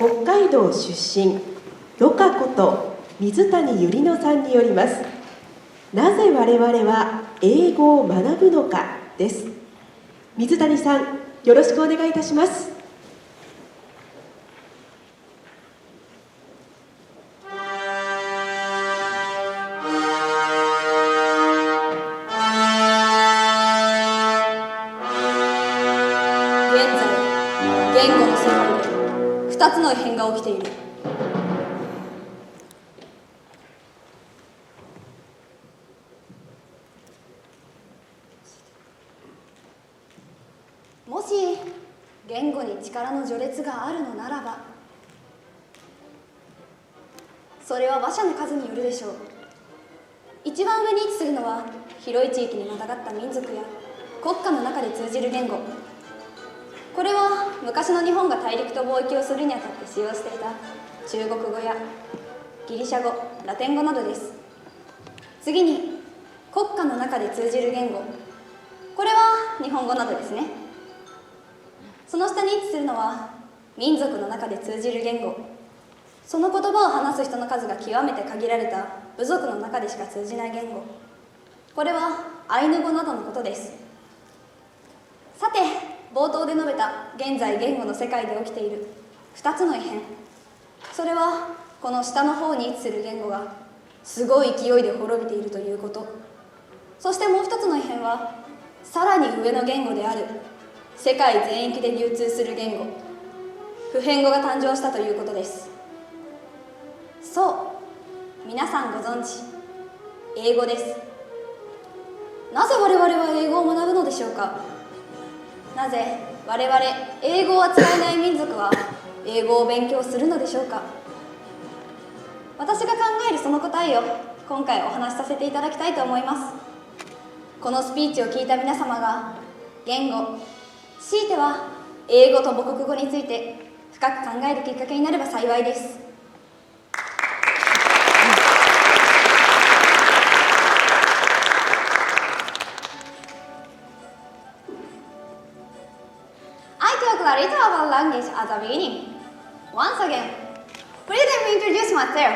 北海道出身ロカこと水谷ゆりのさんによります。なぜ我々は英語を学ぶのかです。水谷さん、よろしくお願いいたします。言語の世界で2つの異変が起きている。もし言語に力の序列があるのならば、それは話者の数によるでしょう。一番上に位置するのは広い地域にまたがった民族や国家の中で通じる言語。これは昔の日本が大陸と貿易をするにあたって使用していた中国語やギリシャ語、ラテン語などです。次に国家の中で通じる言語。これは日本語などですね。その下に位置するのは民族の中で通じる言語。その言葉を話す人の数が極めて限られた部族の中でしか通じない言語。これはアイヌ語などのことです。さて、冒頭で述べた現在言語の世界で起きている2つの異変。それはこの下の方に位置する言語がすごい勢いで滅びているということ。そしてもう一つの異変はさらに上の言語である世界全域で流通する言語、普遍語が誕生したということです。そう、皆さんご存知、英語です。なぜ我々は英語を学ぶのでしょうか。なぜ我々英語を扱えない民族は英語を勉強するのでしょうか。私が考えるその答えを今回お話しさせていただきたいと思います。このスピーチを聞いた皆様が言語、強いては英語と母国語について深く考えるきっかけになれば幸いです。A little about language at the beginning. Once again, please let me introduce myself.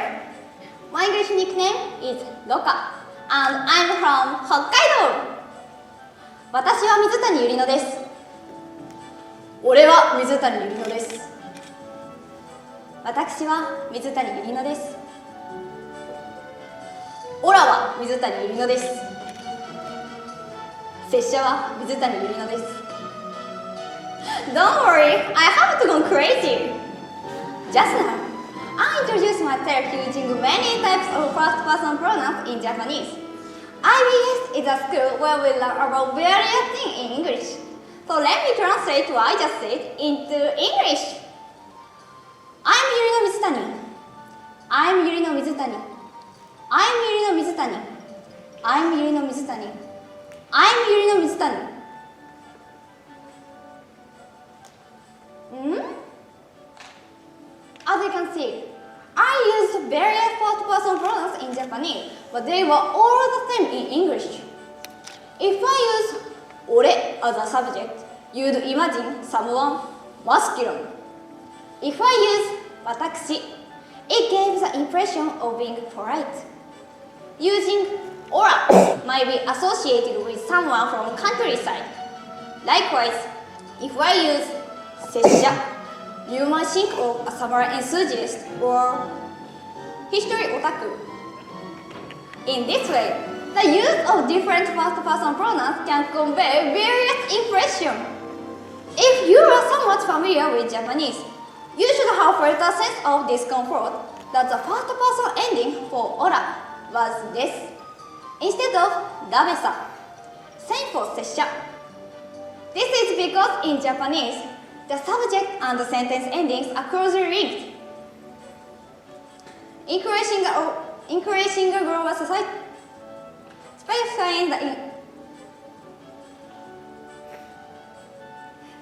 My English nickname is Loca, and I'm from Hokkaido. 私は水谷ゆりのです。俺は水谷ゆりのです。私は水谷ゆりのです。オラは水谷ゆりのです。拙者は水谷ゆりのです。Don't worry, I haven't gone crazy. Just now, I introduced myself using many types of first-person pronouns in Japanese. iBS is a school where we learn about various things in English. So let me translate what I just said into English. I'm Yuri no Mizutani. I'm Yuri no Mizutani. I'm Yuri no Mizutani. I'm Yuri no Mizutani. I'm Yuri no Mizutani. As you can see, I used various first-person pronouns in Japanese, but they were all the same in English. If I use ore as a subject, you'd imagine someone masculine. If I use watakushi, it gave the impression of being polite. Using ora might be associated with someone from countryside. Likewise, if I use sessha, you might think of a samurai enthusiast or history otaku. In this way, the use of different first-person pronouns can convey various impressions. If you are somewhat familiar with Japanese, you should have felt a sense of discomfort that the first-person ending for ora was des instead of dabesa, same for sessha. This is because in Japanese, the subject and the sentence endings are closely linked. Encouraging a global society, specifying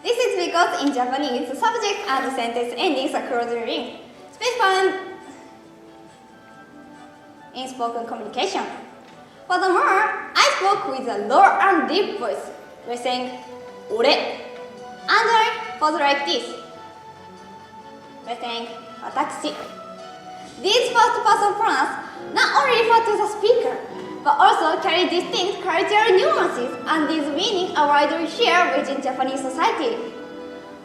This is because in Japanese, the subject and the sentence endings are closely linked, specifying in spoken communication. Furthermore, I spoke with a low and deep voice by saying ore, and I was like this. we think 私. These first-person pronouns not only refer to the speaker, but also carry distinct cultural nuances, and these meanings are widely shared within Japanese society.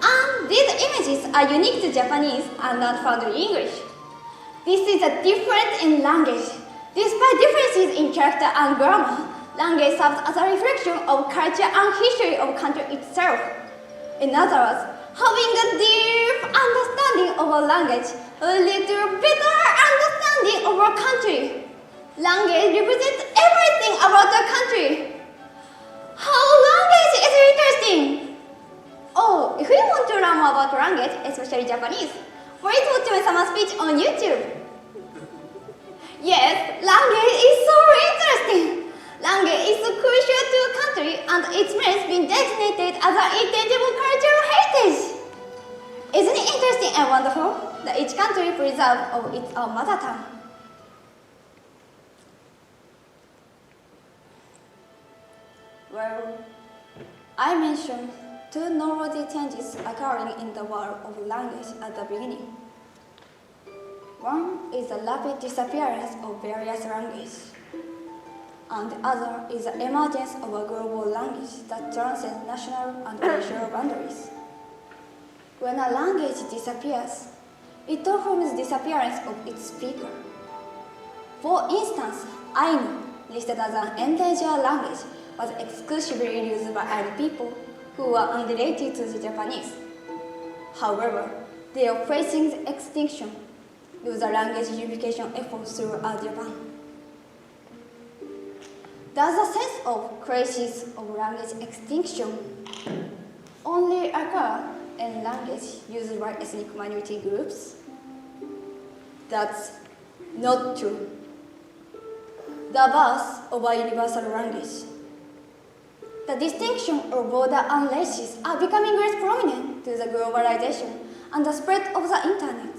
And these images are unique to Japanese and not found in English. This is a difference in language. Despite differences in character and grammar, language serves as a reflection of culture and history of country itself. In other words, having a deep understanding of a language will lead to a better understanding of a country. Language represents everything about a country. How language is interesting! Oh, if you want to learn more about language, especially Japanese, please watch my summer speech on YouTube. Yes, language is so interesting. Language is so crucial to a country, and its merits been designated as an intangible cultural heritage. Isn't it interesting and wonderful that each country preserves of its own mother tongue? Well, I mentioned two noteworthy changes occurring in the world of language at the beginning. One is the rapid disappearance of various languages, and the other is the emergence of a global language that transcends national and racial boundaries. When a language disappears, it performs disappearance of its speaker. For instance, Ainu, listed as an endangered language, was exclusively used by other people who were unrelated to the Japanese. However, they are facing extinction due to the language unification efforts throughout Japan. Does the sense of crisis of language extinction only occur in language used by ethnic minority groups? That's not true. The birth of a universal language. The distinction of border and races are becoming less prominent due to the globalization and the spread of the internet.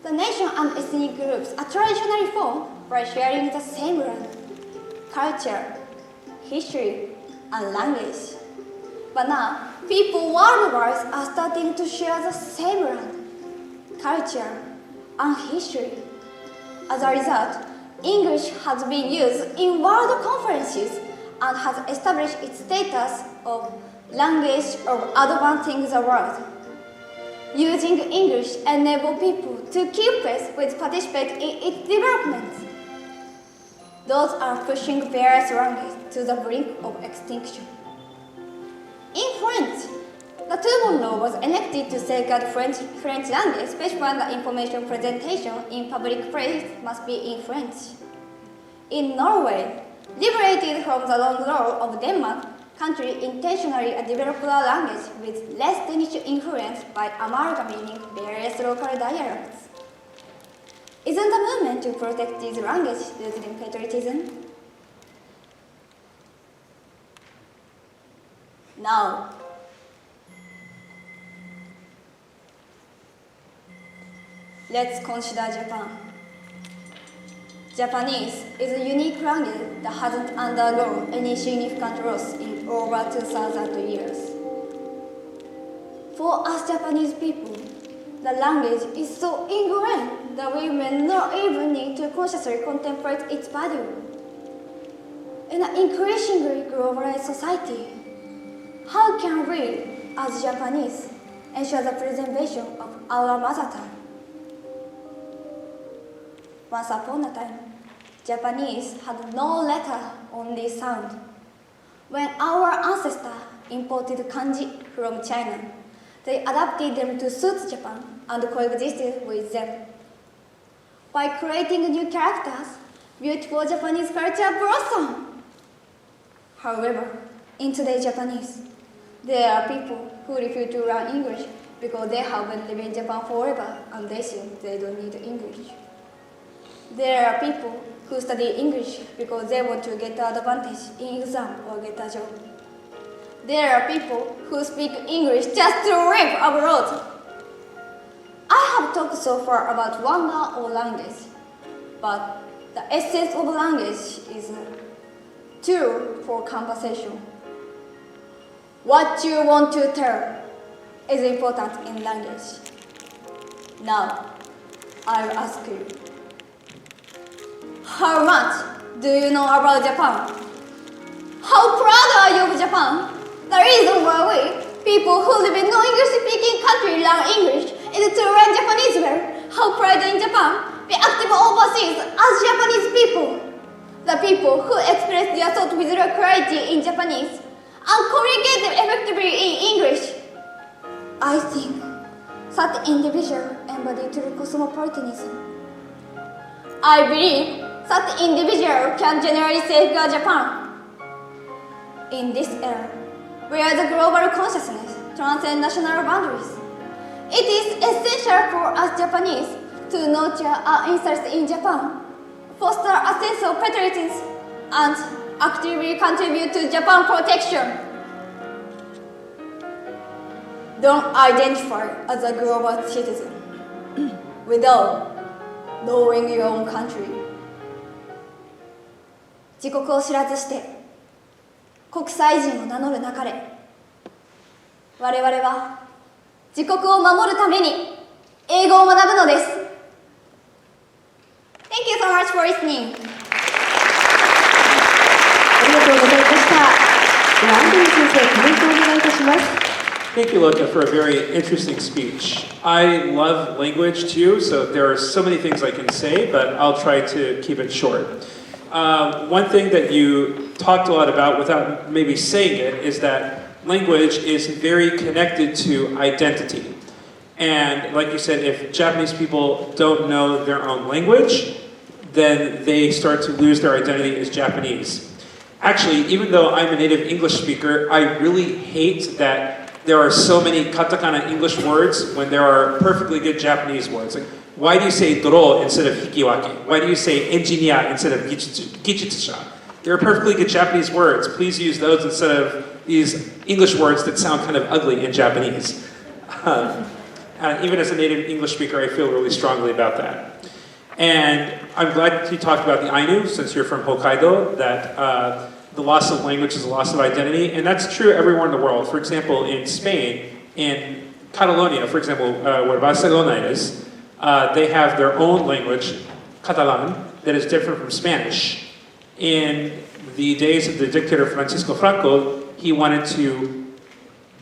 The nation and ethnic groups are traditionally formed by sharing the same land, culture, history, and language. But now, people worldwide are starting to share the same land, culture, and history. As a result, English has been used in world conferences and has established its status of language of advancing the world. Using English enables people to keep pace with participate in its development. Those are pushing various languages to the brink of extinction. In French, the Toulon law was enacted to safeguard French language, specifying that information presentation in public place must be in French. In Norway, liberated from the long law of Denmark, country intentionally developed a language with less Danish influence by amalgamating various local dialects. Isn't the movement to protect these languages rooted in patriotism? Now, let's consider Japan. Japanese is a unique language that hasn't undergone any significant loss in over 2,000 years. For us Japanese people, the language is so ingrained that we may not even need to consciously contemplate its value. In an increasingly globalized society, how can we, as Japanese, ensure the preservation of our mother tongue? Once upon a time, Japanese had no letter, only sound. When our ancestors imported kanji from China, they adapted them to suit Japan and coexisted with them. By creating new characters, beautiful Japanese culture blossomed. However, in today's Japanese, there are people who refuse to learn English because they haven't lived in Japan forever and they think they don't need English. There are people who study English because they want to get an advantage in exam or get a job. There are people who speak English just to live abroad. I have talked so far about wonder of language, but the essence of language is a tool for conversation. What you want to tell is important in language. Now, I'll ask you, how much do you know about Japan? How proud are you of Japan? The reason why we, people who live in no-English-speaking country, learn English is to learn Japanese well. How proud in Japan, we active overseas as Japanese people. The people who express their thought with real clarity in Japanese and communicate effectively in English. I think that individual embody true cosmopolitanism. I believe that individual can generally safeguard Japan. In this era, where the global consciousness transcends national boundaries, it is essential for us Japanese to nurture our interest in Japan, foster a sense of patriotism, and actively contribute to Japan protection. Don't identify as a global citizen without knowing your own country. 自国を知らずして国際人を名乗るなかれ。我々は自国を守るために英語を学ぶのです。Thank you so much for listening. ありがとうございました。では、アンドリュー先生、コメントをお願いいたします。Thank you, Loca, for a very interesting speech. I love language too, so there are so many things I can say, but I'll try to keep it short. One thing that you talked a lot about without maybe saying it is that language is very connected to identity. And like you said, if Japanese people don't know their own language, then they start to lose their identity as Japanese. Actually, even though I'm a native English speaker, I really hate that there are so many katakana English words when there are perfectly good Japanese words. Like, why do you say doro instead of hikiwake? Why do you say engineer instead of gichitsusha? There are perfectly good Japanese words. Please use those instead of these English words that sound kind of ugly in Japanese. Even as a native English speaker, I feel really strongly about that. And I'm glad you talked about the Ainu, since you're from Hokkaido, that the loss of language is a loss of identity, and that's true everywhere in the world. For example, in Spain, in Catalonia, for example, where Barcelona is, they have their own language, Catalan, that is different from Spanish. In the days of the dictator Francisco Franco, he wanted to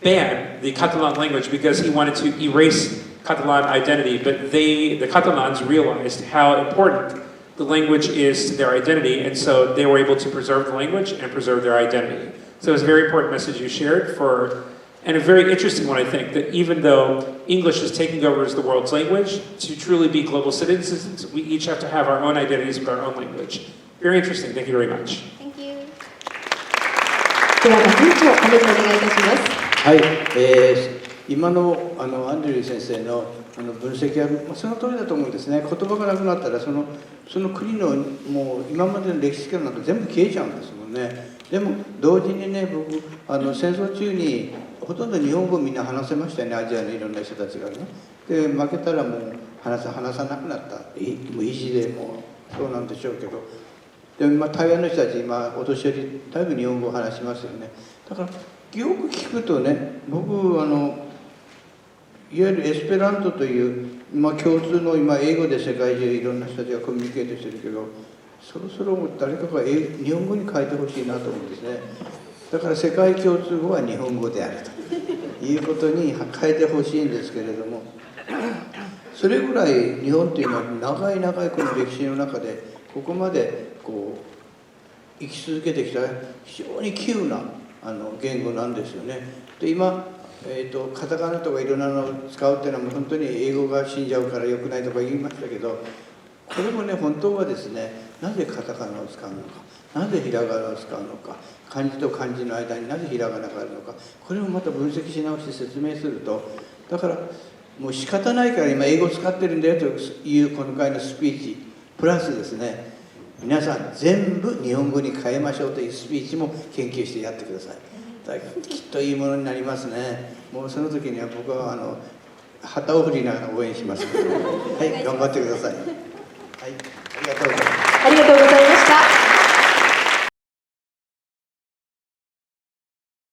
ban the Catalan language because he wanted to erase Catalan identity, but the Catalans realized how important the language is to their identity, and so they were able to preserve the language and preserve their identity. So it was a very important message you shared, and a very interesting one, I think, that even though English is taking over as the world's language, to truly be global citizens, we each have to have our own identities with our own language. Very interesting. Thank you very much. Thank you. では、学院長、コメントお願いいたします。はい、今のアンドリュー先生の分析はその通りだと思うんですね。言葉がなくなったらその国のもう今までの歴史からなんか全部消えちゃうんですもんね。でも同時にね、僕戦争中にほとんど日本語をみんな話せましたよね、アジアのいろんな人たちがね。で負けたらもう話さなくなった。もう意地でもうそうなんでしょうけど、でも台湾の人たち今お年寄りだいぶ日本語を話しますよね。だからよく聞くとね、僕いわゆるエスペラントという、共通の今英語で世界中いろんな人たちがコミュニケートしてるけど、そろそろ誰かが日本語に変えてほしいなと思うんですね。だから世界共通語は日本語であるということに変えてほしいんですけれども、それぐらい日本というのは長いこの歴史の中でここまで生き続けてきた非常に稀有な言語なんですよね。で今カタカナとかいろんなのを使うっていうのはもう本当に英語が死んじゃうから良くないとか言いましたけど、これもね本当はですね、なぜカタカナを使うのか、なぜひらがなを使うのか、漢字と漢字の間になぜひらがながあるのか、これをまた分析し直して説明すると、だからもう仕方ないから今英語を使ってるんだよという今回のスピーチプラスですね、皆さん全部日本語に変えましょうというスピーチも研究してやってください。だからきっといいものになりますね。もうその時には僕は旗を振りながら応援します。はい、頑張ってください。はい、ありがとうございます。ありがとうございます。